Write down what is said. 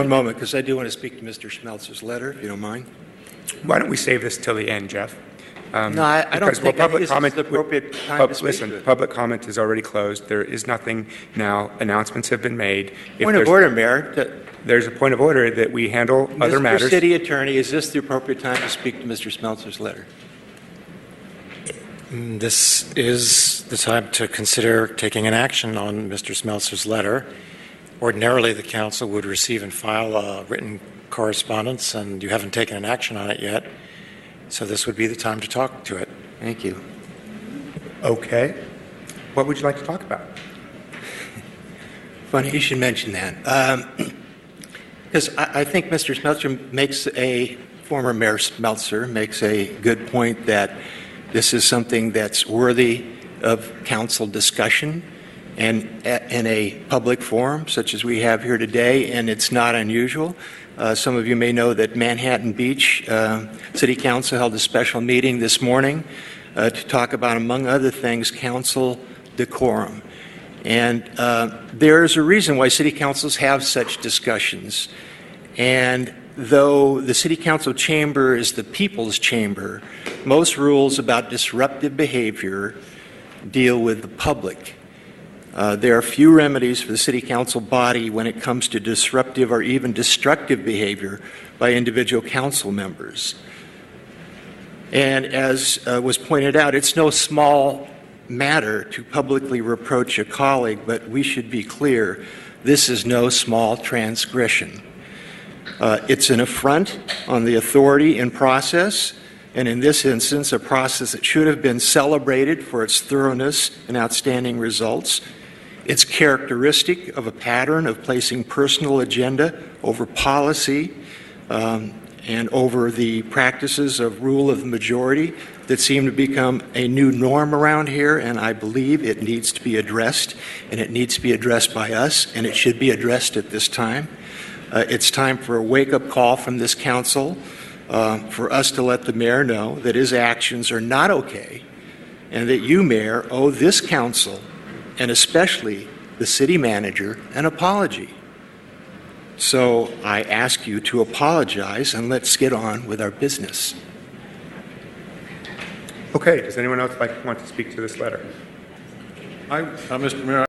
one moment, because I do want to speak to Mr. Schmelzer's letter, if you don't mind. Why don't we save this till the end, Jeff? No, I don't think public this comment, is the appropriate time to speak listen, to it. public comment is already closed. There is nothing now. Announcements have been made. Point of order, Mayor. There's a point of order that we handle other matters. Mr. City Attorney, is this the appropriate time to speak to Mr. Schmelzer's letter? This is the time to consider taking an action on Mr. Schmelzer's letter. Ordinarily, the council would receive and file a written correspondence, and you haven't taken an action on it yet. So this would be the time to talk to it. Thank you. Okay. What would you like to talk about? Funny you should mention that. Because I think Mr. Schmelzer former Mayor Schmelzer makes a good point that this is something that's worthy of council discussion and in a public forum such as we have here today, and it's not unusual. Some of you may know that Manhattan Beach City Council held a special meeting this morning to talk about, among other things, council decorum. And there's a reason why city councils have such discussions. And though the city council chamber is the people's chamber, most rules about disruptive behavior deal with the public. There are few remedies for the city council body when it comes to disruptive or even destructive behavior by individual council members. And as was pointed out, it's no small matter to publicly reproach a colleague, but we should be clear, this is no small transgression. It's an affront on the authority and process, and in this instance, a process that should have been celebrated for its thoroughness and outstanding results. It's characteristic of a pattern of placing personal agenda over policy and over the practices of rule of the majority that seem to become a new norm around here, and I believe it needs to be addressed, and it needs to be addressed by us, and it should be addressed at this time. It's time for a wake-up call from this council for us to let the mayor know that his actions are not okay, and that you, Mayor, owe this council, and especially the city manager, an apology. So I ask you to apologize, and let's get on with our business. Okay. Does anyone else want to speak to this letter? Mr. Mayor,